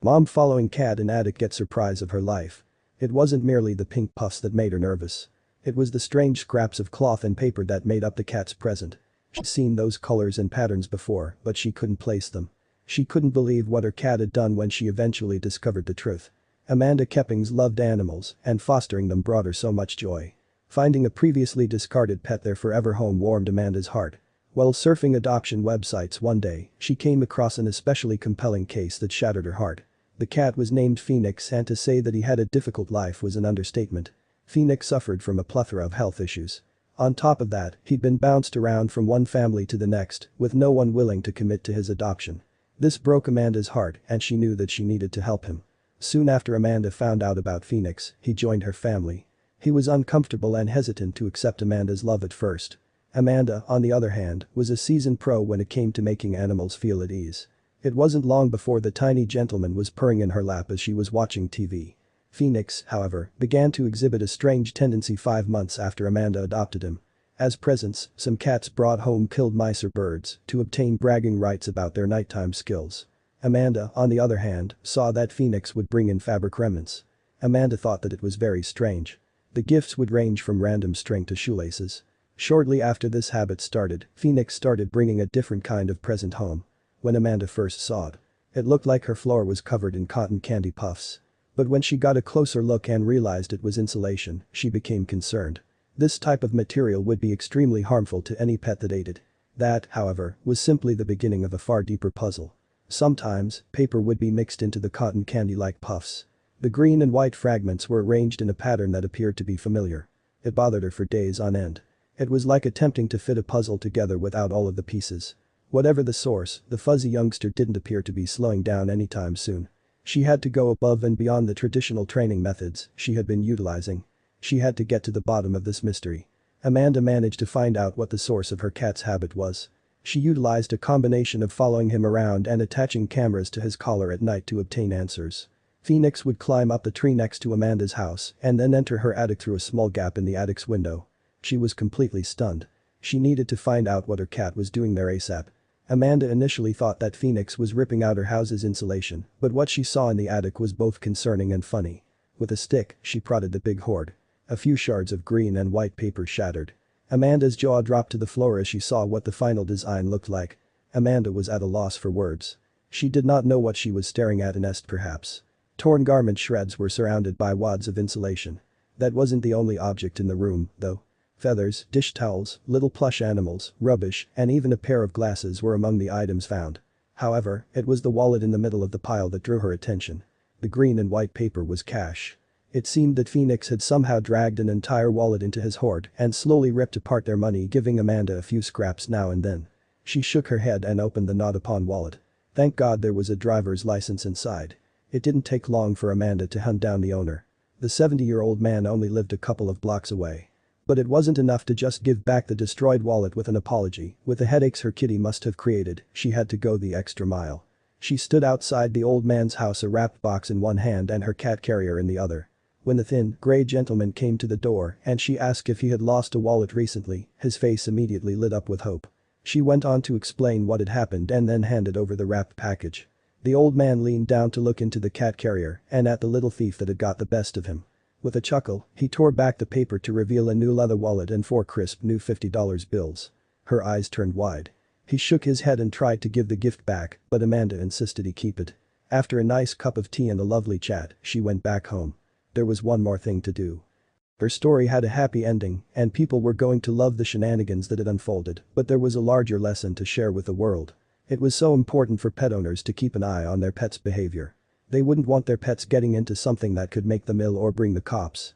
Mom following cat in attic gets surprise of her life. It wasn't merely the pink puffs that made her nervous. It was the strange scraps of cloth and paper that made up the cat's present. She'd seen those colors and patterns before, but she couldn't place them. She couldn't believe what her cat had done when she eventually discovered the truth. Amanda Keppings loved animals, and fostering them brought her so much joy. Finding a previously discarded pet their forever home warmed Amanda's heart. While surfing adoption websites one day, she came across an especially compelling case that shattered her heart. The cat was named Phoenix, and to say that he had a difficult life was an understatement. Phoenix suffered from a plethora of health issues. On top of that, he'd been bounced around from one family to the next, with no one willing to commit to his adoption. This broke Amanda's heart, and she knew that she needed to help him. Soon after Amanda found out about Phoenix, he joined her family. He was uncomfortable and hesitant to accept Amanda's love at first. Amanda, on the other hand, was a seasoned pro when it came to making animals feel at ease. It wasn't long before the tiny gentleman was purring in her lap as she was watching TV. Phoenix, however, began to exhibit a strange tendency 5 months after Amanda adopted him. As presents, some cats brought home killed mice or birds to obtain bragging rights about their nighttime skills. Amanda, on the other hand, saw that Phoenix would bring in fabric remnants. Amanda thought that it was very strange. The gifts would range from random string to shoelaces. Shortly after this habit started, Phoenix started bringing a different kind of present home. When Amanda first saw it, it looked like her floor was covered in cotton candy puffs. But when she got a closer look and realized it was insulation, she became concerned. This type of material would be extremely harmful to any pet that ate it. That, however, was simply the beginning of a far deeper puzzle. Sometimes, paper would be mixed into the cotton candy-like puffs. The green and white fragments were arranged in a pattern that appeared to be familiar. It bothered her for days on end. It was like attempting to fit a puzzle together without all of the pieces. Whatever the source, the fuzzy youngster didn't appear to be slowing down anytime soon. She had to go above and beyond the traditional training methods she had been utilizing. She had to get to the bottom of this mystery. Amanda managed to find out what the source of her cat's habit was. She utilized a combination of following him around and attaching cameras to his collar at night to obtain answers. Phoenix would climb up the tree next to Amanda's house and then enter her attic through a small gap in the attic's window. She was completely stunned. She needed to find out what her cat was doing there ASAP. Amanda initially thought that Phoenix was ripping out her house's insulation, but what she saw in the attic was both concerning and funny. With a stick, she prodded the big hoard. A few shards of green and white paper shattered. Amanda's jaw dropped to the floor as she saw what the final design looked like. Amanda was at a loss for words. She did not know what she was staring at, a nest perhaps. Torn garment shreds were surrounded by wads of insulation. That wasn't the only object in the room, though. Feathers, dish towels, little plush animals, rubbish, and even a pair of glasses were among the items found. However, it was the wallet in the middle of the pile that drew her attention. The green and white paper was cash. It seemed that Phoenix had somehow dragged an entire wallet into his hoard and slowly ripped apart their money, giving Amanda a few scraps now and then. She shook her head and opened the not-upon wallet. Thank God there was a driver's license inside. It didn't take long for Amanda to hunt down the owner. The 70-year-old man only lived a couple of blocks away. But it wasn't enough to just give back the destroyed wallet with an apology. With the headaches her kitty must have created, she had to go the extra mile. She stood outside the old man's house, a wrapped box in one hand and her cat carrier in the other. When the thin, gray gentleman came to the door and she asked if he had lost a wallet recently, his face immediately lit up with hope. She went on to explain what had happened and then handed over the wrapped package. The old man leaned down to look into the cat carrier and at the little thief that had got the best of him. With a chuckle, he tore back the paper to reveal a new leather wallet and 4 crisp new $50 bills. Her eyes turned wide. He shook his head and tried to give the gift back, but Amanda insisted he keep it. After a nice cup of tea and a lovely chat, she went back home. There was one more thing to do. Her story had a happy ending, and people were going to love the shenanigans that had unfolded, but there was a larger lesson to share with the world. It was so important for pet owners to keep an eye on their pets' behavior. They wouldn't want their pets getting into something that could make them ill or bring the cops.